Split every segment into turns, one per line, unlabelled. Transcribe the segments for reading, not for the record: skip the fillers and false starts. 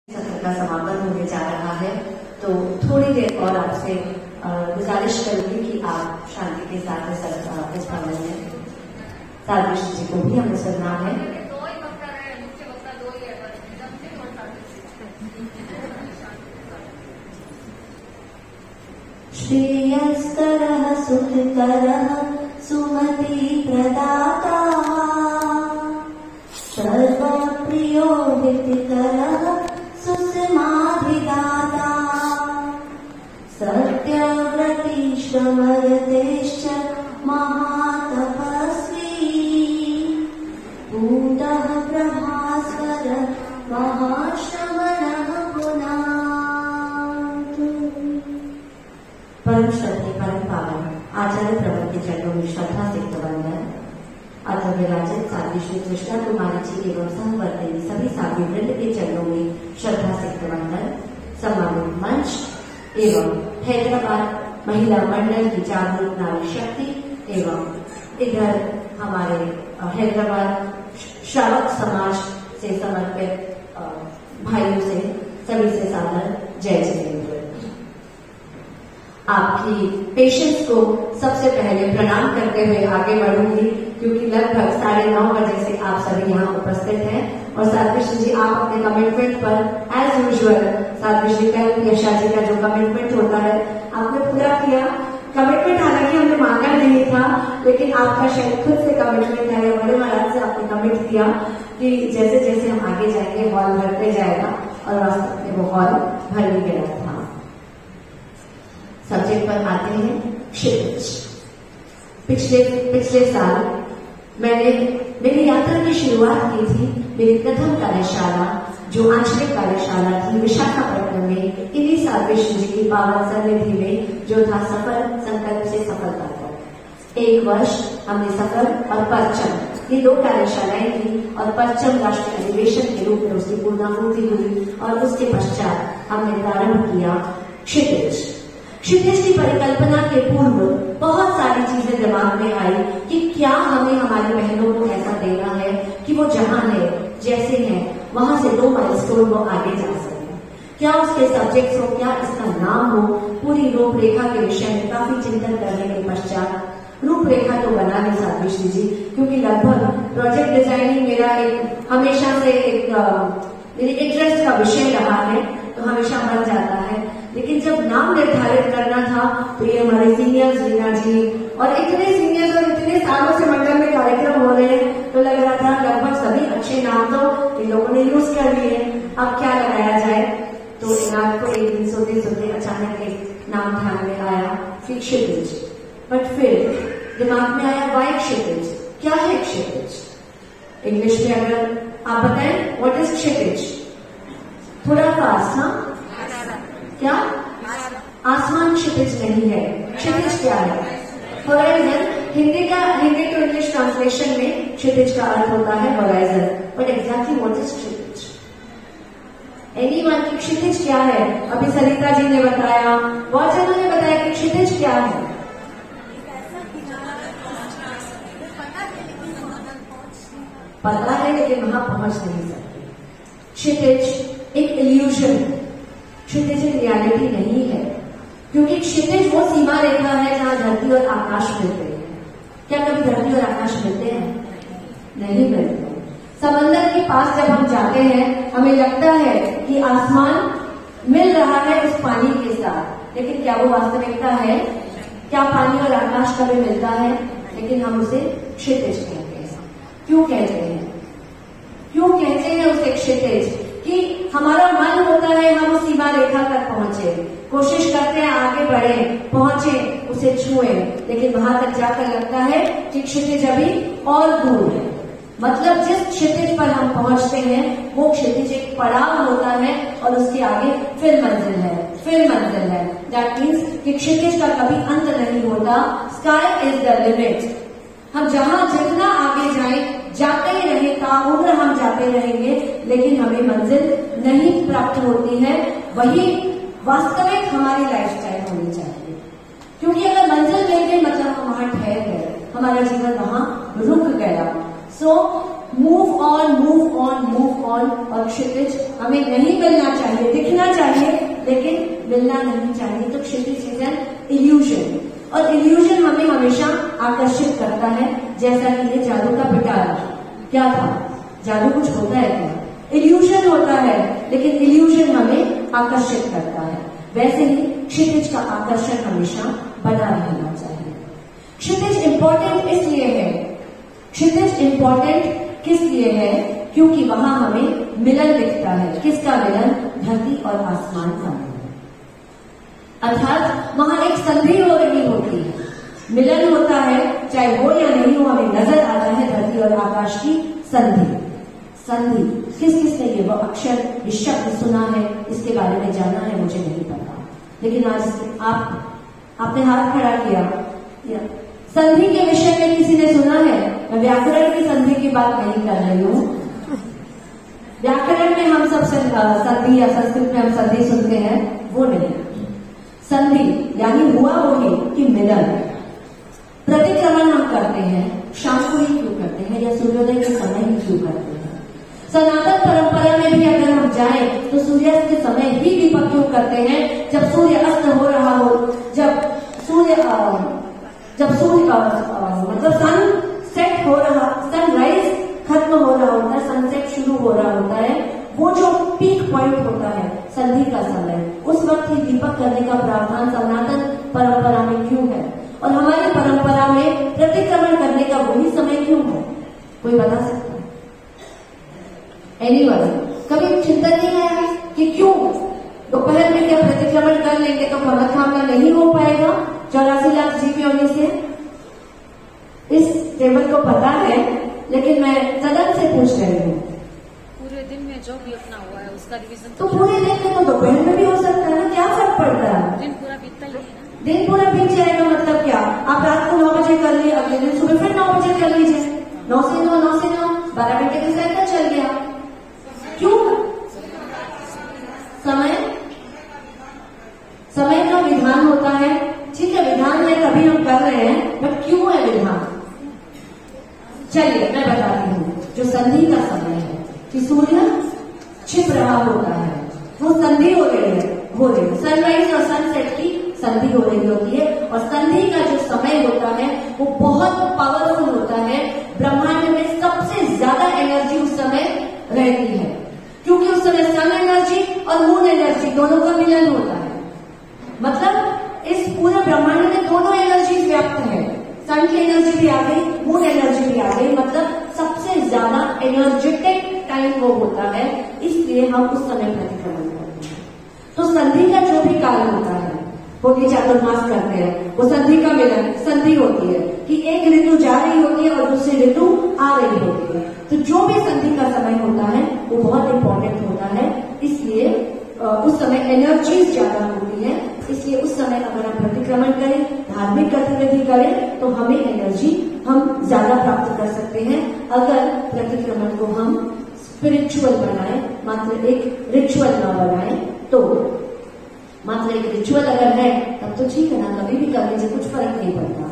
सत्र का समापन होने जा रहा है, तो थोड़ी देर और आपसे गुजारिश करूंगी कि आप शांति के साथ इस भवन में सादृश जी को भी हमें सुनना है। श्रेयस्करः सुखकरः सुमति प्रदाता सर्वप्रियो हितकरः सुसमाधिदाता सत्यव्रती श्रमयतेश्च महातपस्वी भूतः प्रभास्कर महाश्रमणः पुनातु। परम श्रद्धेय परम पावन आचार्य प्रवर के चरणों में श्रद्धा से वंदन। अतः विराजित साध्वी श्री कृष्णा कुमारी जी एवं सहवर्तिनी सभी साध्वी वृंद के चरणों में श्रद्धा से वंदन। सम्मानित मंच एवं हैदराबाद महिला मंडल की जागरूक नारी शक्ति एवं इधर हमारे हैदराबाद श्रावक समाज से समर्पित भाइयों से सभी से सादर जय जितेंद्र। आपकी पेशेंस को सबसे पहले प्रणाम करते हुए आगे बढ़ूंगी, क्योंकि लगभग 9:30 बजे से आप सभी यहाँ उपस्थित हैं और साध्वी जी आप अपने कमिटमेंट पर एज यूजुअल साध्वी जी का यशा जी का जो कमिटमेंट होता है आपने पूरा किया। कमिटमेंट हालांकि हमने मांगा नहीं था, लेकिन आपका शायद खुद से कमिटमेंट है, बड़े महाराज से आपने कमिट किया कि जैसे जैसे हम आगे जाएंगे हॉल भरते जाएगा, और वास्तव में वो हॉल भर ही गया था। सब्जेक्ट पर आते हैं क्षितिज। पिछले साल मैंने मेरी यात्रा की शुरुआत की थी मेरी प्रथम कार्यशाला, जो आंचलिक कार्यशाला थी विशाखापट्टनम में इन्हीं साध्वी जी की पावन सन्निधि में, जो था सफल संकल्प से सफलता तक। 1 वर्ष हमने सफल और परचम ये 2 कार्यशालाएं की, और परचम राष्ट्रीय अधिवेशन के रूप में उसकी पूर्णाहुति हुई, और उसके पश्चात हमने प्रारंभ किया क्षितिज। क्षितिज की परिकल्पना के पूर्व बहुत सारी चीजें दिमाग में आई कि क्या हमें हमारी बहनों को ऐसा देना है कि वो जहां है जैसे है वहां से 2 माइलस्टोन वो आगे जा सके। क्या उसके सब्जेक्ट्स हो, क्या इसका नाम हो, पूरी रूपरेखा के विषय में काफी चिंतन करने के पश्चात रूपरेखा तो बना नहीं साध्वी श्री जी, क्योंकि लगभग प्रोजेक्ट डिजाइनिंग मेरा एक हमेशा से मेरी इंटरेस्ट का विषय रहा है, तो हमेशा बन जाता है। लेकिन जब नाम निर्धारित करना था तो ये हमारे सीनियर्स रीना जी और इतने सीनियर्स और इतने सालों से मंडल में कार्यक्रम हो रहे हैं, तो लग रहा था लगभग सभी अच्छे नाम तो इन लोगों ने यूज कर लिए, अब क्या लगाया जाए। तो रात को एक दिन सोते सोते अचानक एक नाम ध्यान में आया, क्षितिज। बट फिर दिमाग में आया वाई क्षितिज, क्या है क्षितिज? इंग्लिश में अगर आप बताएं व्हाट इज क्षितिज, थोड़ा फास्ट। हाँ, क्या? आसमान क्षितिज नहीं है। क्षितिज क्या है? Horizon. Hindi to English translation में क्षितिज का अर्थ होता है horizon, but exactly what is क्षितिज? एनीवन की क्षितिज क्या है? अभी सरिता जी ने बताया, बहुत जनों ने बताया कि क्षितिज क्या है। पता है लेकिन वहां पहुंच नहीं सकते। क्षितिज एक इल्यूजन है, क्षितिज रियलिटी नहीं है, क्योंकि क्षितिज वो सीमा रेखा है जहां धरती और आकाश मिलते हैं। क्या कभी धरती और आकाश मिलते हैं? नहीं मिलते। समंदर के पास जब हम जाते हैं हमें लगता है कि आसमान मिल रहा है उस पानी के साथ, लेकिन क्या वो वास्तविकता है? क्या पानी और आकाश कभी मिलता है? लेकिन हम उसे क्षितिज कहते हैं। क्यों कहते हैं? क्यों कहते हैं उसे क्षितिज? कि हमारा मन होता है हम उस सीमा रेखा तक पहुंचे, कोशिश करते हैं आगे बढ़े, पहुंचे, उसे छुए, लेकिन वहां तक जाकर लगता है कि क्षितिज अभी और दूर है। मतलब जिस क्षितिज पर हम पहुंचते हैं वो क्षितिज एक पड़ाव होता है, और उसके आगे फिर मंजिल है, फिर मंजिल है। दैट मीन्स कि क्षितिज का कभी अंत नहीं होता। Sky is the limit. हम जहां जितना आगे जाएं, जाते ही रहे, ताउम्र हम जाते रहेंगे, लेकिन हमें मंजिल नहीं प्राप्त होती है। वही वास्तविक हमारी लाइफस्टाइल होनी चाहिए, क्योंकि अगर मंजिल मिल गई मतलब हम वहां ठहर गए, हमारा जीवन वहां रुक गया। So move on move on move on. और क्षितिज हमें नहीं मिलना चाहिए, दिखना चाहिए लेकिन मिलना नहीं चाहिए। तो क्षितिज इज एन इल्यूजन, और इल्यूजन हमें हमेशा आकर्षित करता है। जैसा कि ये जादू का पिटारा क्या था, जादू कुछ होता है क्या, इल्यूजन होता है, लेकिन इल्यूजन हमें आकर्षित करता है। वैसे ही क्षितिज का आकर्षण हमेशा बना रहना चाहिए। क्षितिज इंपॉर्टेंट इसलिए है, क्षितिज इंपॉर्टेंट किस लिए है, क्योंकि वहां हमें मिलन दिखता है। किसका मिलन? धरती और आसमान का मिलन। अर्थात वहां एक संधि हो रही होती है, मिलन होता है, चाहे हो या नहीं हो, हमें नजर आता है धरती और आकाश की संधि। संधि किस किसने ये वो अक्षर, ये शब्द सुना है, इसके बारे में जाना है, मुझे नहीं पता, लेकिन आज आपने हाथ खड़ा किया। संधि के विषय में किसी ने सुना है? मैं व्याकरण की संधि की बात नहीं कर रही हूं। व्याकरण में हम सब संधि या संस्कृत में हम संधि सुनते हैं, वो नहीं। संधि यानी हुआ वही कि मिलन। प्रतिक्रमण हम करते हैं, शाम को ही क्यों करते हैं, या सूर्योदय के समय ही क्यों करते हैं? सनातन परंपरा में भी अगर हम जाएं तो सूर्यास्त के समय ही दीपक क्यों करते हैं? जब सूर्य अस्त हो रहा हो, जब सूर्य मतलब सन सेट हो रहा, सनराइज खत्म हो रहा होता है, सनसेट शुरू हो रहा होता है, वो जो पीक पॉइंट होता है संधि का समय, उस वक्त ही दीपक करने का प्रावधान सनातन परंपरा में क्यों है? और हमारी परंपरा में प्रतिक्रमण करने का वही समय क्यों है? कोई बता सकता है? एनीवन, कभी चिंतन नहीं आया कि क्यों दोपहर में क्या प्रतिक्रमण कर लेंगे तो कामना नहीं हो पाएगा 84 लाख जीव योनि से? इस टेबल को पता है, लेकिन मैं सदन से पूछ रही हूँ।
पूरे दिन में जो भी अपना हुआ है उसका रिवीजन
तो पूरे दिन में तो दोपहर में भी हो सकता है ना, क्या फर्क पड़ता है?
दिन पूरा बीतता ही है।
दिन पूरा बीत जाएगा मतलब क्या? आप रात को 9 बजे कर लिए, अगले दिन सुबह फिर 9 बजे कर लीजिए, 9 से 9 9 से 9, 12 घंटे का साइकिल चल गया। क्यों? समय का विधान होता है, ठीक है, विधान में कभी हम कर रहे हैं, बट क्यों है विधान? चलिए मैं बताती हूँ। जो संधि का समय है कि सूर्य छिप रहा होता है, वो संधि हो रही है, सनराइज और सनसेट की संधि हो रही होती है, और संधि का जो समय होता है वो बहुत पावरफुल होता है। ब्रह्मांड में सबसे ज्यादा एनर्जी उस समय रहती है, क्योंकि उस समय सन एनर्जी और मून एनर्जी दोनों का मिलन होता है। मतलब इस पूरे ब्रह्मांड में दोनों एनर्जी व्याप्त है, सन की एनर्जी भी आ गई, मून एनर्जी भी आ गई, मतलब सबसे ज्यादा एनर्जेटिक टाइम वो होता है, इसलिए हम उस समय प्रतिक्रमण करते हैं। तो संधि का जो भी काल होता है, होली चातुर्मास करते हैं, वो संधि का मिलन, संधि होती है कि एक ऋतु जा रही होती है और दूसरी ऋतु आ रही होती है। तो जो भी संधि का समय होता है वो बहुत इंपॉर्टेंट होता है, इसलिए उस समय एनर्जीज ज्यादा होती है, इसलिए उस समय अगर हम प्रतिक्रमण करें, धार्मिक गतिविधि करें, तो हमें एनर्जी हम ज्यादा प्राप्त कर सकते हैं। अगर प्रतिक्रमण को हम स्पिरिचुअल बनाएं, मात्र एक रिचुअल ना बनाएं, तो मात्र एक रिचुअल अगर है तब तो ठीक है ना, कभी भी कर लीजिए, कुछ फर्क नहीं पड़ता।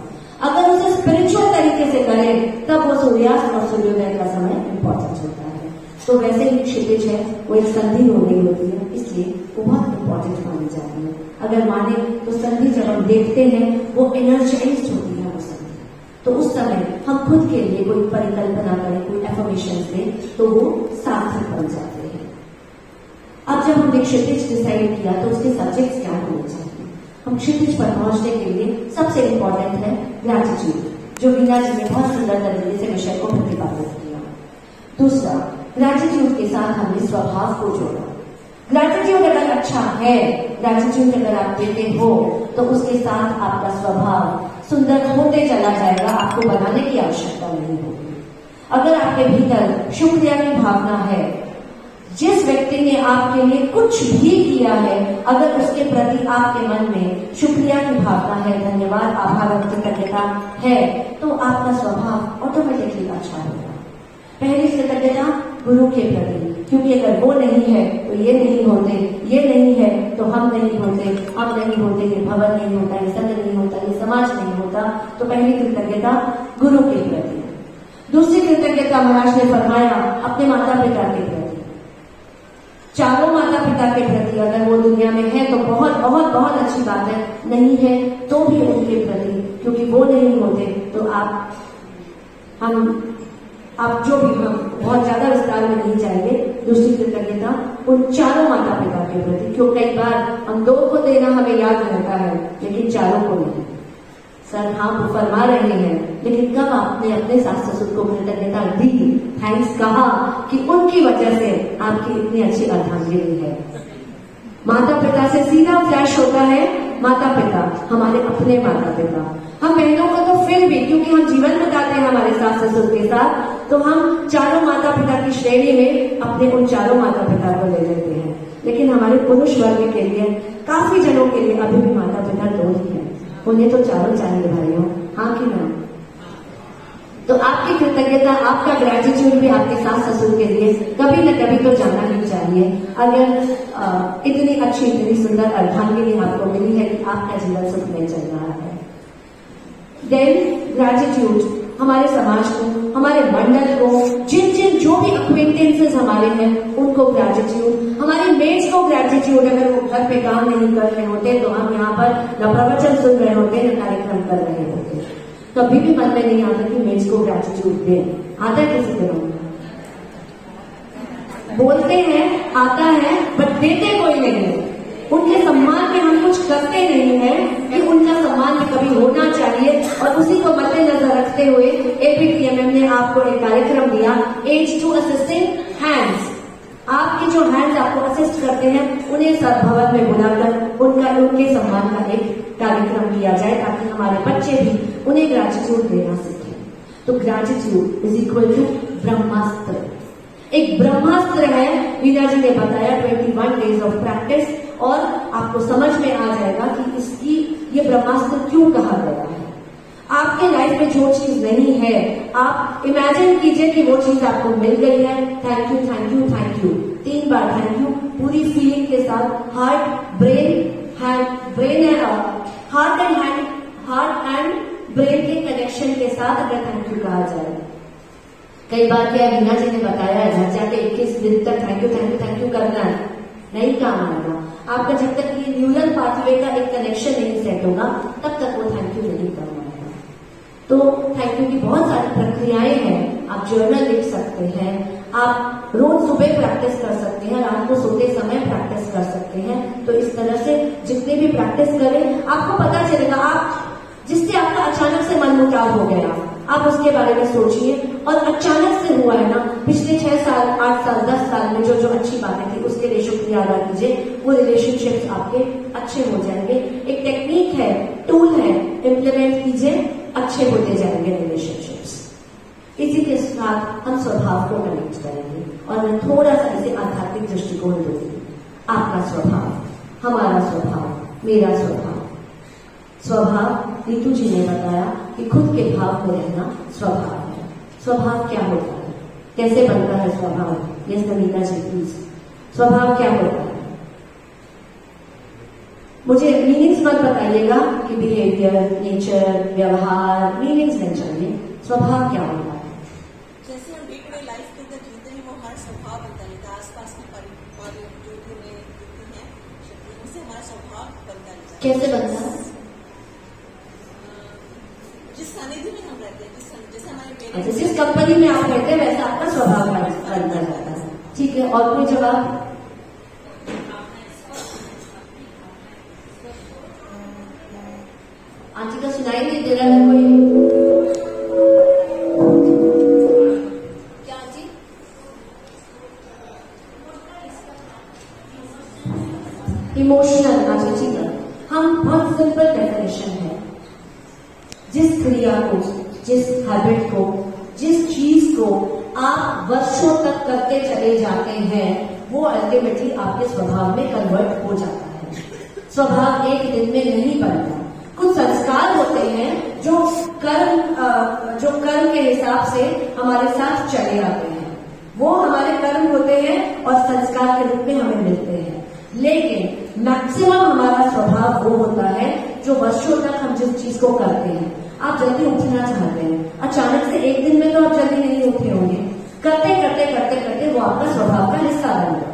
अगर उसे स्पिरिचुअल तरीके से करें तब वो सूर्यास्त और सूर्योदय का समय इंपॉर्टेंट होता है। तो वैसे ही क्षितिज है, वो एक संधि हो रही होती है, इसलिए वो बहुत इंपॉर्टेंट मानी जाती है। अगर माने तो संधि जब हम देखते हैं वो एनर्जाइज्ड होती है वो संधि, तो उस समय हम खुद के लिए कोई परिकल्पना करें, कोई एफर्मेशन दें, तो वो सार्थक बन जाते हैं। अब जब हमने क्षितिज डिसाइड किया तो उसके सब्जेक्ट्स क्या होने चाहिए? हम क्षितिज पर पहुंचने के लिए सबसे इंपॉर्टेंट है ग्रैटिट्यूड, जो वीणा जी ने बहुत सुंदर तरीके से विषय को प्रतिपादित किया। दूसरा, ग्रैटिट्यूड के साथ हमने स्वभाव को जोड़ा। ग्रैटिट्यूड अगर अच्छा है, ग्रैटिट्यूड अगर आप देते हो, तो उसके साथ आपका स्वभाव सुंदर होते चला जाएगा, आपको बनाने की आवश्यकता नहीं होगी। अगर आपके भीतर शुक्रिया की भावना है, जिस व्यक्ति ने आपके लिए कुछ भी किया है, अगर उसके प्रति आपके मन में शुक्रिया की भावना है, धन्यवाद, आभार व्यक्त कृतज्ञता है, तो आपका स्वभाव ऑटोमेटिकली अच्छा होगा। पहली कृतज्ञता गुरु के प्रति, क्योंकि अगर वो नहीं है तो ये नहीं होते, ये नहीं है तो हम नहीं होते, हम नहीं होते, ये भवन नहीं होता, ये संघ नहीं होता, ये समाज नहीं होता। तो पहली कृतज्ञता गुरु के प्रति। दूसरी कृतज्ञता महाराज ने फरमाया अपने माता पिता के प्रति। चारों माता पिता के प्रति अगर वो दुनिया में है तो बहुत बहुत बहुत अच्छी बात है, नहीं है तो भी उनके प्रति, क्योंकि वो नहीं होते तो आप जो भी हम बहुत ज्यादा विस्तार में नहीं जाएंगे। दूसरी कृतज्ञता उन चारों माता पिता के प्रति, क्यों कई बार हम दो को देना हमें याद रहता है लेकिन चारों को नहीं। सर हाँ वो फरमा रहे हैं, लेकिन कब आपने अपने सास ससुर को कृतज्ञता दी, थैंक्स कहा कि उनकी वजह से आपकी इतनी अच्छी अर्धांगिनी है। माता पिता से सीधा फ्लैश होता है माता पिता, हमारे अपने माता पिता। हम बहनों को तो फिर भी, क्योंकि हम जीवन बिताते हैं हमारे सास ससुर के साथ, तो हम चारों माता पिता की श्रेणी में अपने उन चारों माता पिता को ले लेते हैं। लेकिन हमारे पुरुष वर्ग के लिए, काफी जनों के लिए अभी भी माता पिता दो ही है, उन्हें तो चारों चाहिए भाइयों, हाँ कि ना? तो आपकी कृतज्ञता, आपका ग्रेटिट्यूड भी आपके सास ससुर के लिए कभी न कभी तो जाना ही चाहिए। अगर इतनी अच्छी इतनी सुंदर अर्धांगिनी आपको मिली है कि आपका जीवन सुख में चल रहा है। देन ग्रेटिट्यूड हमारे समाज को, हमारे मंडल को, जिन जो भी अक्वेंटेंसेस हमारे हैं उनको ग्रेटिट्यूड, हमारी मेट्स को ग्रेटिट्यूड। अगर वो घर पे काम नहीं कर रहे होते तो हम यहाँ पर न प्रवचन सुन रहे होते, न कार्यक्रम कर रहे होते, कभी भी मन में नहीं आता कि मेट्स को ग्रेटिट्यूड दें। आता है किसी के मन? बोलते हैं आता है, बट देते कोई नहीं है। उनके सम्मान में हम कुछ करते नहीं है कि उनका सम्मान भी कभी होना चाहिए। और उसी को मद्देनजर रखते हुए एपीटीएमएम ने आपको एक कार्यक्रम दिया, एज टू असिस्टिंग हैंड्स। आपके जो हैंड्स आपको असिस्ट करते हैं उन्हें सद्भावन में बुलाकर उनके सम्मान का एक कार्यक्रम किया जाए, ताकि हमारे बच्चे भी उन्हें ग्रेटिट्यूड देना सीखें। तो ग्रेटिट्यूड इज इक्वल टू ब्रह्मास्त्र। एक ब्रह्मास्त्र है, वीना जी ने बताया 21 डेज ऑफ प्रैक्टिस, और आपको समझ में आ जाएगा कि ये ब्रह्मास्त्र क्यों कहा गया है। आपके लाइफ में जो चीज नहीं है, आप इमेजिन कीजिए कि वो चीज आपको मिल गई है। Thank you thank you thank you, 3 bar thank you पूरी फीलिंग के साथ, हार्ट एंड ब्रेन के कनेक्शन के साथ अगर थैंक यू कहा जाए। कई बार क्या वीना जी ने बताया है, घर जाके 21 दिन तक थैंक यू करना है, नहीं काम आएगा आपका। जब तक ये न्यूरल पाथवे का एक कनेक्शन नहीं सेट होगा तब तक वो थैंक यू नहीं कर पाएगा। तो थैंक यू की बहुत सारी प्रक्रियाएं हैं। आप जर्नल लिख सकते हैं, आप रोज सुबह प्रैक्टिस कर सकते हैं, रात को सोते समय प्रैक्टिस कर सकते हैं। तो इस तरह से जितने भी प्रैक्टिस करें आपको पता चलेगा। आप जिससे आपका अचानक से मन मुटाव हो गया, आप उसके बारे में सोचिए, और अचानक से हुआ है ना, पिछले 6 साल 8 साल 10 साल में जो जो अच्छी बातें थी उसके लिए शुक्रिया अदा कीजिए, वो रिलेशनशिप्स आपके अच्छे हो जाएंगे। एक टेक्निक है, टूल है, इम्प्लीमेंट कीजिए, अच्छे होते जाएंगे रिलेशनशिप्स। इसी के साथ हम स्वभाव को कनेक्ट करेंगे, और मैं थोड़ा सा इसे आध्यात्मिक दृष्टिकोण दूंगी। आपका स्वभाव, हमारा स्वभाव, मेरा स्वभाव। नीतू जी ने बताया कि खुद के भाव में रहना स्वभाव है। स्वभाव क्या होता है, कैसे बनता है स्वभाव? यस नमिता जी प्लीज, स्वभाव क्या होता है? मुझे मीनिंग्स मत बताइएगा कि बिहेवियर, नेचर, व्यवहार, मीनिंग्स नहीं चाहिए। स्वभाव क्या होता है?
जैसे हम डे टू डे लाइफ के अंदर जीते हैं, वो हमारा स्वभाव बनता रहता है। आसपास में जो भी हमें दिखती हैं शक्तियों से हमारा स्वभाव बनता रहता है।
कैसे बनता है?
जिस सानिध्य में हम रहते हैं, जैसे हमारे
जिस कंपनी में आप रहते हैं वैसा आपका स्वभाव बनता जाता है। ठीक है, और कोई जवाब? आंटी का सुनाई नहीं दे रहा है कोई? क्या आंटी? इमोशनल। अच्छा ठीक है, हम बहुत सिंपल डेफिनेशन है। जिस क्रिया को, जिस हैबिट को, जिस चीज को आप वर्षों तक करते चले जाते हैं, वो अल्टीमेटली आपके स्वभाव में कन्वर्ट हो जाता है। स्वभाव एक दिन में नहीं बनता। कुछ संस्कार होते हैं जो कर्म के हिसाब से हमारे साथ चले आते हैं, वो हमारे कर्म होते हैं और संस्कार के रूप में हमें मिलते हैं। लेकिन मैक्सिमम हमारा स्वभाव वो होता है जो वर्षों तक हम जिस चीज को करते हैं। आप जल्दी उठना चाहते हैं, अचानक से एक दिन में तो आप जल्दी नहीं उठे होंगे, करते करते करते करते वो आपका स्वभाव का हिस्सा बन गया।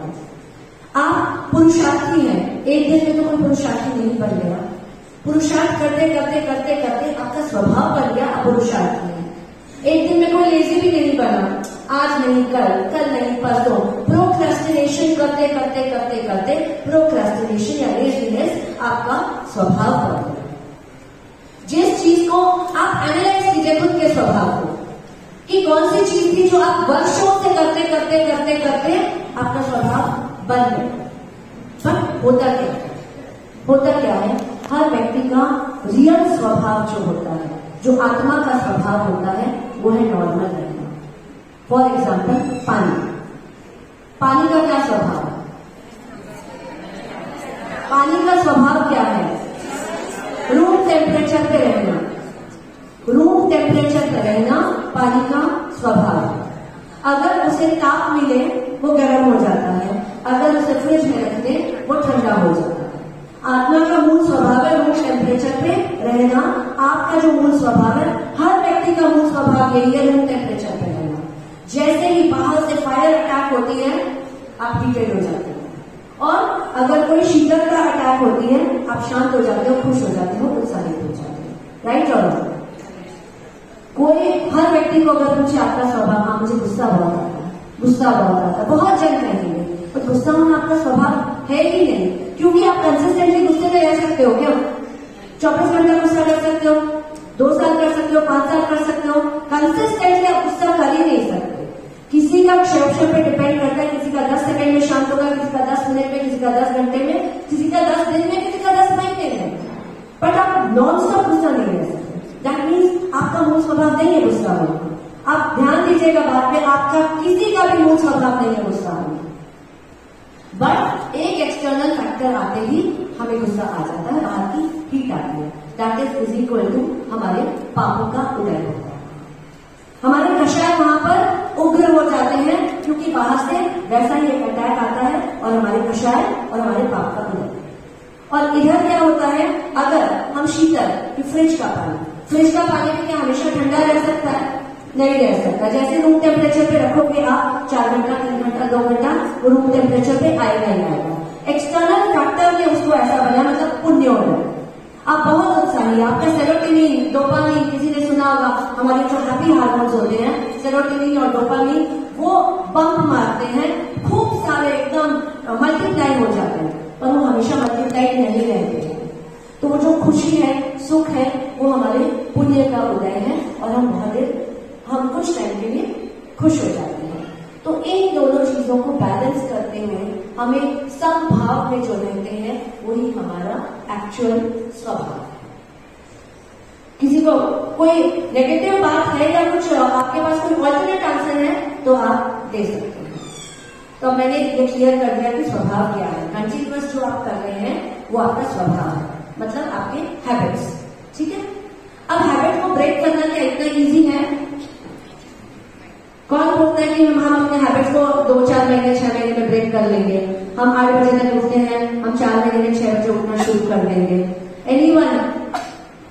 आप पुरुषार्थी हैं, एक दिन में तो कोई पुरुषार्थी नहीं बन गया, पुरुषार्थ करते करते करते करते आपका स्वभाव बन गया, आप पुरुषार्थी हैं। एक दिन में कोई लेजी भी नहीं बना, आज नहीं कल नहीं परसों, प्रोक्रेस्टिनेशन करते करते करते करते प्रोक्रेस्टिनेशन या लेजीनेस आपका स्वभाव बन गया। जिस चीज को आप एनालाइज कीजिए खुद के स्वभाव को, कि कौन सी चीज थी जो आप वर्षों से करते करते करते करते आपका स्वभाव बन गया। पर होता क्या है, हर व्यक्ति का रियल स्वभाव जो होता है, जो आत्मा का स्वभाव होता है, वो है नॉर्मल रहना। फॉर एग्जाम्पल पानी का क्या स्वभाव है? पानी का स्वभाव क्या है? रूम टेम्परेचर पे रहना। रूम टेम्परेचर पे रहना पानी का स्वभाव है। अगर उसे ताप मिले वो गर्म हो जाता है, अगर उसे फ्रिज में रख दे वो ठंडा हो जाता है। आत्मा का मूल स्वभाव है रूम टेम्परेचर पे रहना। आपका जो मूल स्वभाव है, हर व्यक्ति का मूल स्वभाव यही है, रूम टेम्परेचर पे रहना। जैसे ही बाहर से फायर अटैक होती है आप हीटेड हो जाते हैं, और अगर कोई शीतलता अटैक होती है आप शांत हो जाते हो, खुश हो जाते हो, उत्साहित हो जाते हो। राइट और कोई हर व्यक्ति को अगर पूछे आपका स्वभाव, हाँ मुझे गुस्सा बहुत आता है, गुस्सा बहुत आता है, बहुत जन कहेंगे, पर गुस्सा होना आपका स्वभाव है ही नहीं, क्योंकि आप कंसिस्टेंटली गुस्से में रह सकते हो क्या? 24 घंटा गुस्सा कर सकते हो, 2 साल कर सकते हो, 5 साल कर सकते हो, कंसिस्टेंटली आप गुस्सा कर ही नहीं सकते। किसी का क्षण पे डिपेंड करता है, किसी का 10 सेकंड में शांत होगा, किसी का 10 मिनट में, किसी का 10 घंटे में, किसी का 10 दिन में, किसी का 10 महीने में, बट आप नॉन स्टॉप गुस्सा नहीं रह सकते। दैट मीन्स आपका मूल स्वभाव नहीं है गुस्सा होना। आप ध्यान दीजिएगा बात में, आपका किसी का भी मूल स्वभाव नहीं है गुस्सा होना, बट एक एक्सटर्नल फैक्टर आते ही हमें गुस्सा आ जाता है, बाहर की हीट आती है। दैट इज इक्वल टू हमारे पापों का उदय होता है। हमारे कषाय वहां पर उग्र हो जाते हैं, क्योंकि बाहर से वैसा ही एक अटैक आता है और हमारे कषाय और हमारे पाप का उदय। और इधर क्या होता है, अगर हम शीतल फ्रिज का पानी भी क्या हमेशा ठंडा रह सकता है? नहीं रह सकता। जैसे रूम टेम्परेचर पे रखोगे आप 4 घंटा, 3 घंटा, 2 घंटा, वो रूम टेम्परेचर पे आएगा ही आएगा। एक्सटर्नल फैक्टर ने उसको ऐसा बना, मतलब पुण्योदय। आप बहुत उत्साही, आपका सेरोटोनिन, डोपामिन, किसी ने सुना होगा, हमारे जो हैप्पी हार्मोन्स होते हैं सेरोटोनिन और डोपामिन, वो बम्प मारते हैं, खूब सारे एकदम मल्टीप्लाई हो जाते हैं, पर वो हमेशा मल्टीप्लाई नहीं रहते हैं। तो वो जो खुशी है, सुख है, वो हमारे पुण्य का उदय है, और हम कुछ टाइम के लिए खुश हो जाते हैं। तो इन दोनों चीजों को बैलेंस करते हुए हमें समभाव में जो रहते हैं वही हमारा एक्चुअल स्वभाव है। किसी को कोई नेगेटिव बात है या कुछ आपके पास कोई ऑल्टरनेट आंसर है तो आप दे सकते हैं। तो मैंने ये क्लियर कर दिया कि स्वभाव क्या है। कंटिन्यूअस जो आप कर रहे हैं वो आपका स्वभाव है, मतलब आपके हैबिट्स। ठीक है, अब हैबिट को ब्रेक करना क्या इतना इजी है? कौन बोलता है कि हम अपने हैबिट्स को 2-4 महीने 6 महीने में ब्रेक कर लेंगे? हम 8 बजे तक उठते हैं, हम 4 महीने में 6 बजे उठना शुरू कर देंगे। एनीवन?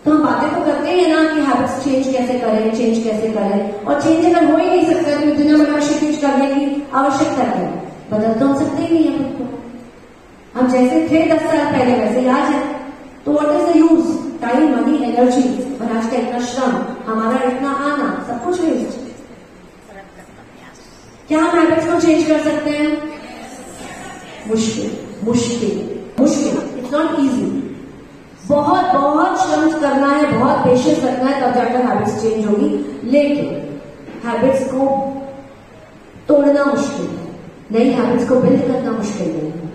तो हम बातें तो करते हैं ना कि हैबिट्स चेंज कैसे करें, और चेंज अगर हो ही नहीं सकता तो इतना बड़ा शिफ्ट करने की आवश्यकता है? बदल तो हम सकते ही नहीं है खुद को। हम जैसे थे 10 साल पहले वैसे ही आज है, तो what is the use? Time, money, energy, और आज का इतना श्रम, हमारा इतना आना, सब कुछ वेस्ट। क्या हम हैबिट्स को चेंज कर सकते हैं? मुश्किल। It's not easy. बहुत श्रम करना है, बहुत पेशेंस रखना है, तब जाकर हैबिट्स चेंज होगी। लेकिन हैबिट्स को तोड़ना मुश्किल है, नई हैबिट्स को बिल्ड करना मुश्किल नहीं है।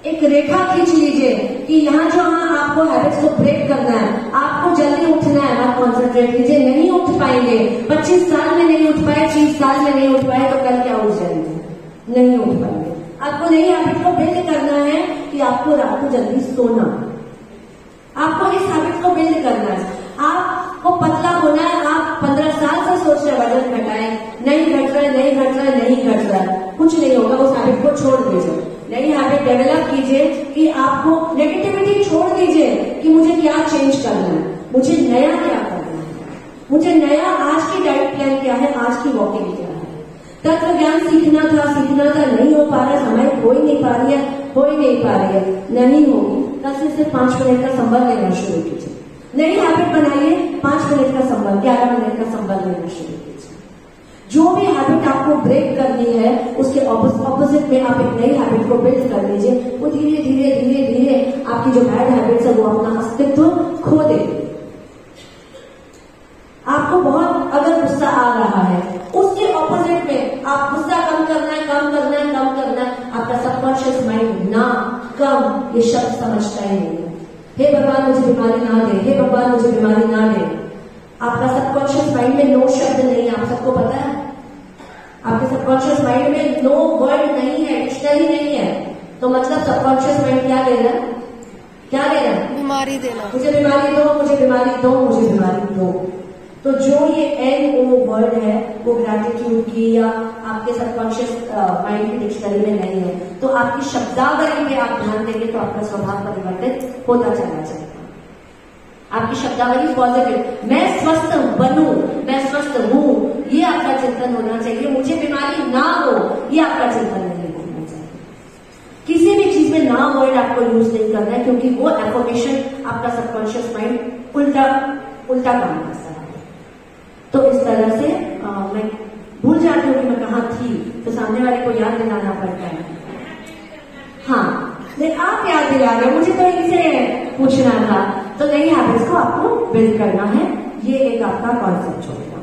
एक रेखा खींच लीजिए कि यहाँ जो आपको हैबिट्स को ब्रेक करना है, आपको जल्दी उठना है, आप कॉन्सेंट्रेट कीजिए। नहीं उठ पाएंगे, 25 साल में नहीं उठ पाए, 30 साल में नहीं उठ पाए, तो कल क्या उठ जाएंगे? नहीं उठ पाएंगे। आपको नई हैबिट को बिल्ड करना है कि आपको रात को जल्दी सोना, आपको इस हैबिट को बिल्ड करना है। आपको पतला होना है, आप 15 साल से सोच रहे वजन घटाएं, नहीं घट रहा है, कुछ नहीं होगा। उस हैबिट को छोड़ दीजिए, नई हैबिट डेवलप कीजिए कि आपको नेगेटिविटी छोड़ दीजिए कि मुझे क्या चेंज करना है। मुझे नया क्या करना है, मुझे नया आज की डाइट प्लान क्या है, आज की वॉकिंग क्या है। तत्व ज्ञान सीखना था, नहीं हो पा रहा, समय हो ही नहीं पा रही है, नहीं होगी। कल से सिर्फ 5 मिनट का संबल लेना शुरू कीजिए। नई हैबिट बनाइए, 5 मिनट का संबल, 11 मिनट का संबल लेना शुरू कीजिए। जो भी हैबिट आपको ब्रेक करनी है उसके ऑपोजिट में आप एक नई हैबिट को बिल्ड कर लीजिए। वो धीरे धीरे आपकी जो बैड हैबिट्स है वो अपना अस्तित्व खो देगी। आपको बहुत अगर गुस्सा आ रहा है, उसके ऑपोजिट में आप गुस्सा कम करना है, आपका सबकॉन्शियस माइंड ना कम ये शब्द समझता ही नहीं है। हे भगवान मुझे बीमारी ना दे, हे भगवान मुझे बीमारी ना दे। आपका सबकॉन्शियस माइंड में नो शब्द नहीं है, आप सबको पता है। आपके सबकॉन्शियस माइंड में नो वर्ड नहीं है, डिक्शनरी नहीं है। तो मतलब सबकॉन्शियस माइंड क्या ले रहा है?
बीमारी देना,
मुझे बीमारी दो, मुझे बीमारी दो, मुझे बीमारी दो। तो जो ये NO वर्ड है वो ग्रैटिट्यूड की या आपके सबकॉन्शियस माइंड की डिक्शनरी में नहीं है। तो आपकी शब्दावली पे आप ध्यान देंगे तो आपका स्वभाव परिवर्तित होता चला जाएगा। आपकी शब्दावली पॉजिटिव, मैं स्वस्थ बनूं, मैं स्वस्थ हूं, ये आपका चिंतन होना चाहिए। मुझे बीमारी ना हो, ये आपका चिंतन नहीं होना चाहिए। किसी भी चीज में ना वर्ड आपको यूज नहीं करना है, क्योंकि वो एफर्मेशन आपका सबकॉन्शियस माइंड उल्टा काम करता है। तो इस तरह से मैं भूल जाती हूँ कि मैं कहाँ थी, तो सामने वाले को याद दिलाना पड़ता है। हाँ, लेकिन आप याद दिला रहे, मुझे तो इनसे पूछना था। तो नई हैबिट्स को आपको बिल्ड करना है, ये एक आपका कॉन्सेप्ट होगा।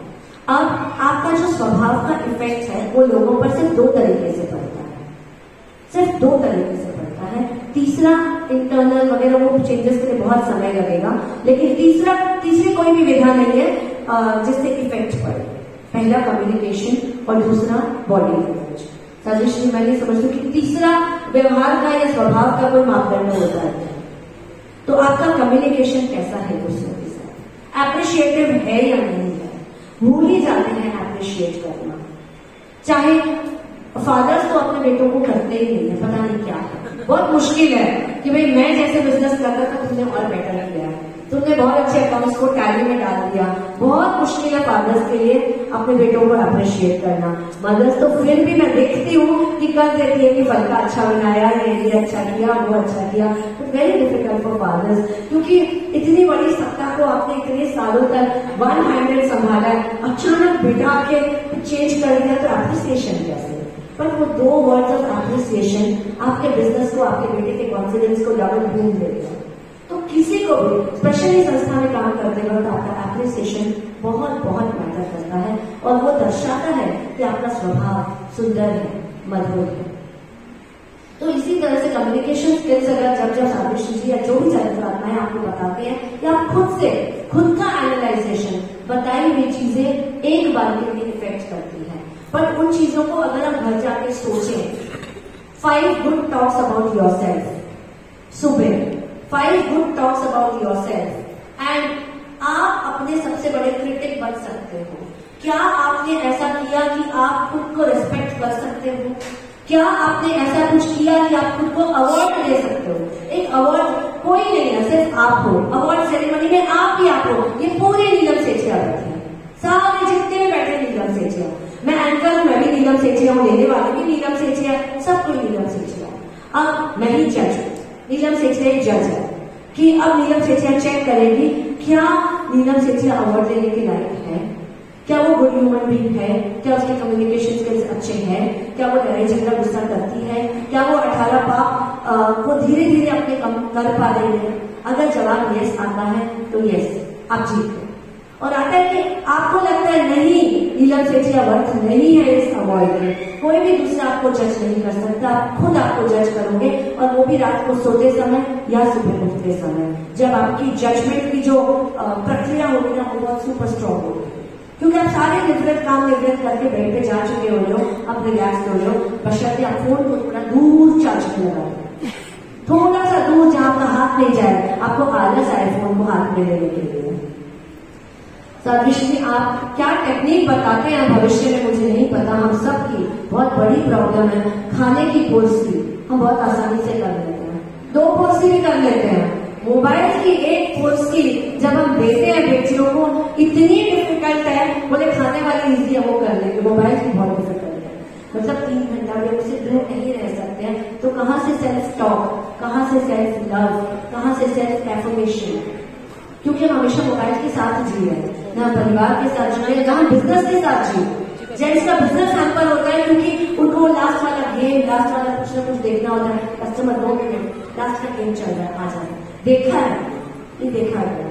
अब आपका जो स्वभाव का इफेक्ट है वो लोगों पर सिर्फ 2 तरीके से पड़ता है, सिर्फ 2 तरीके से पड़ता है। तीसरा इंटरनल वगैरह वो चेंजेस के लिए बहुत समय लगेगा, लेकिन तीसरी कोई भी विधा नहीं है जिससे इफेक्ट पड़े। पहला कम्युनिकेशन और दूसरा बॉडी लैंग्वेज। साजिश जी, मैं नहीं समझती कि तीसरा व्यवहार का या स्वभाव का कोई मापदंड होता है। तो आपका कम्युनिकेशन कैसा है दूसरों के साथ, एप्रिशिएटिव है या नहीं है। भूल ही जाते हैं एप्रिशिएट करना। चाहे फादर्स तो अपने बेटों को करते ही नहीं है, पता नहीं क्या है। बहुत मुश्किल है कि भाई मैं जैसे बिजनेस करता था तुमने और बेटर किया, तुमने बहुत अच्छे अकाउंट्स को टैली में डाल दिया। बहुत मुश्किल है फादर्स के लिए अपने बेटों को अप्रिशिएट करना। मदर्स तो फिर भी मैं देखती हूँ कि कर देती है कि फलका अच्छा बनाया, ये अच्छा किया, वो अच्छा किया। तो वेरी डिफिकल्ट फॉर फादर्स, क्योंकि इतनी बड़ी सत्ता को आपने इतने सालों तक वन हैंडेड संभाला है, अचानक बिठा के चेंज कर दिया, तो अप्रिसिएशन कैसे। पर वो 2 वर्ड्स ऑफ एप्रिसिएशन आपके बिजनेस को, आपके बेटे के कॉन्फिडेंस को डबल बूम देगा। तो किसी को भी, स्पेशली संस्था में काम करते वक्त, आपका एप्रिसिएशन बहुत मैटर करता है और वो दर्शाता है कि आपका स्वभाव सुंदर है, मधुर है। तो इसी तरह से कम्युनिकेशन स्किल्स अगर जब सावित्री जी या जो भी चरित्र आत्माएं आपको बताते हैं, या आप खुद का एनालाइजेशन, बताई हुई चीजें एक बार के लिए इफेक्ट करती है। पर उन चीजों को अगर आप घर जाके सोचें, 5 गुड टॉक्स अबाउट योरसेल्फ सुबह, 5 good talks about yourself, and आप अपने सबसे बड़े क्रिटिक बन सकते हो। क्या आपने ऐसा किया कि आप खुद को रिस्पेक्ट कर सकते हो? क्या आपने ऐसा कुछ किया कि आप खुद को अवार्ड दे सकते हो? एक अवार्ड कोई नहीं है, सिर्फ आप हो। अवार्ड सेरेमनी में आप ही आप हो। ये पूरे नीलम सेठिया बैठे हैं, सारे जितने भी बैठे नीलम सेठिया। मैं एंकर हूं, मैं भी नीलम सेठिया हूं, लेने वाले भी नीलम सेठिया, सब कोई नीलम सेठिया। अब मैं ही जज हूं, नीलम सेठिया एक जज है कि अब नीलम सेठिया चेक करेगी क्या नीलम सेठिया अवार्ड लेने के लायक है, क्या वो गुड ह्यूमन बीइंग है, क्या उसके कम्युनिकेशन स्किल्स अच्छे हैं, क्या वो लड़ाई झगड़ा गुस्सा करती है, क्या वो 18 पाप को धीरे धीरे अपने कम कर पा रही है। अगर जवाब यस आता है तो यस, आप जीत गए। और आता है कि आपको लगता है नहीं, नीलम सेठिया वर्थ नहीं है इस अवार्ड में, कोई भी दूसरा आपको जज नहीं कर सकता, आप खुद आपको जज करोगे, और वो भी रात को सोते समय या सुबह उठते समय, जब आपकी जजमेंट की जो प्रक्रिया होगी ना वो बहुत सुपर स्ट्रॉन्ग होगी। क्योंकि आप सारे निवृत्त काम निवृत्त करके बेड पे जा चुके हो रहे हो, अब रिलैक्स हो रहे हो, बशर्ते आप फोन को थोड़ा दूर चार्ज में लगा दो, थोड़ा सा दूर जहां आपका हाथ नहीं जाए। आपको आलस आए फोन को हाथ में लेने के लिए। सावित्री, आप क्या टेक्निक बताते हैं भविष्य में मुझे नहीं पता। हम सबकी बहुत बड़ी प्रॉब्लम है खाने की पोर्सी, हम बहुत आसानी से कर लेते हैं, 2 पोर्सी भी कर लेते हैं, मोबाइल की एक कोर्स की जब हम देते हैं बेटियों को, इतनी डिफिकल्ट है, बोले खाने वाली इजी है वो कर लेंगे, मोबाइल की बहुत डिफिकल्ट है। मतलब 3 घंटा भी उससे दूर नहीं रह सकते हैं, तो कहाँ से सेल्फ टॉक, कहाँ से सेल्फ लव, कहाँ से सेल्फ एफर्मेशन, क्योंकि हम हमेशा मोबाइल के साथ जी रहे हैं, ना परिवार के साथ जी रहे हैं, ना बिजनेस के साथ जी। जेंट्स का बिजनेस सैंपल होता है क्योंकि उनको लास्ट वाला गेम, लास्ट वाला कुछ ना कुछ देखना होता है, कस्टमर 2 मिनट लास्ट का गेम चल रहा है, आ जाए, देखा है ये देखा है।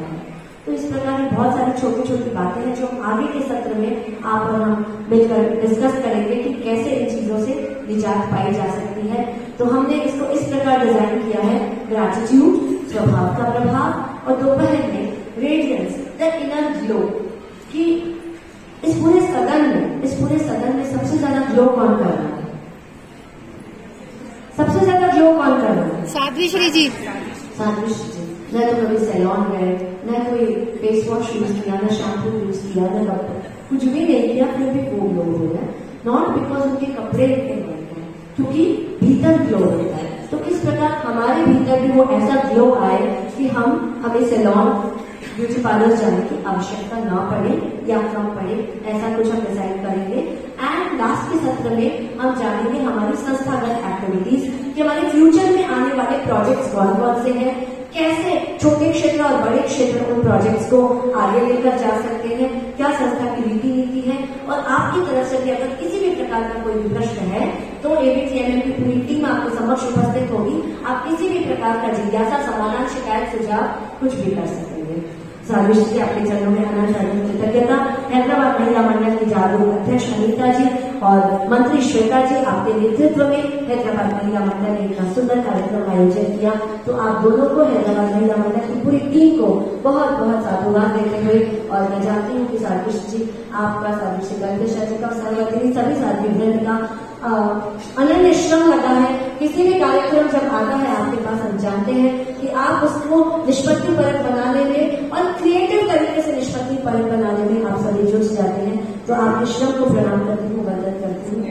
तो इस प्रकार की बहुत सारी छोटी छोटी बातें हैं जो आगे के सत्र में आप और हम मिलकर डिस्कस करेंगे कि कैसे इन चीजों से निजात पाई जा सकती है। तो हमने इसको इस प्रकार डिजाइन किया है, ग्रैटिट्यूड, स्वभाव का प्रभाव, और दोपहर में रेडियंस, द इनर ग्लो, कि इस पूरे सदन में सबसे ज्यादा ग्लो कौन कर रहा है, सबसे ज्यादा ग्लो कौन कर रहा है?
साध्वी श्री जी।
साध्वी श्री जी। न तो कभी सैलून गए, न कोई फेस वॉश यूज किया, न शैम्पू यूज किया, न डॉक्टर, कुछ भी नहीं किया, फिर भी वो ग्लो हो रहा है। नॉट बिकॉज उनके कपड़े इतने बनते हैं, क्योंकि भीतर ग्लो होता है। तो किस प्रकार हमारे भीतर भी वो ऐसा ग्लो आए कि हमें सैलून, ब्यूटी पार्लर जाने की आवश्यकता ना पड़े या कम पड़े, ऐसा कुछ हम डिसाइड करेंगे। एंड लास्ट के सत्र में हम जानेंगे हमारी संस्थागत एक्टिविटीज, कि हमारे फ्यूचर में आने वाले प्रोजेक्ट्स कौन कौन से हैं, कैसे छोटे क्षेत्र और बड़े क्षेत्र उन प्रोजेक्ट्स को आगे लेकर जा सकते हैं, क्या संस्था की रीति नीति है, और आपकी तरफ से भी अगर किसी भी प्रकार का कोई भी प्रश्न है तो एबीटीएमएम की पूरी टीम आपके समक्ष उपस्थित होगी। आप किसी भी प्रकार का जिज्ञासा, समाधान, शिकायत, सुझाव कुछ भी कर सकेंगे। साध्वी श्री आपके चरणों में अनंत अनंत कृतज्ञता। हैदराबाद महिला मंडल की जागरूक अध्यक्ष अनीता जी और मंत्री श्वेता जी, आपके नेतृत्व में हैदराबाद महिला मंडल ने इतना सुंदर कार्यक्रम आयोजित किया। तो आप दोनों को, हैदराबाद महिला मंडल की पूरी टीम को बहुत बहुत साधुवाद देते हुए, और मैं जानती हूँ कि साध्वी श्री जी आपका, साध्वी श्री गल्पेशा जी का, सर्वत्री सभी साध्वी वृंद का अनन्य श्रम लगा है। किसी भी कार्यक्रम जब आता है आपके पास, हम जानते हैं कि आप उसको निष्पत्ति परक बनाने में और क्रिएटिव तरीके से निष्पत्ति परक बनाने में आप सभी जुट जाते हैं। तो आपके श्रम को प्रणाम करती हूँ, वंदन करती हूँ।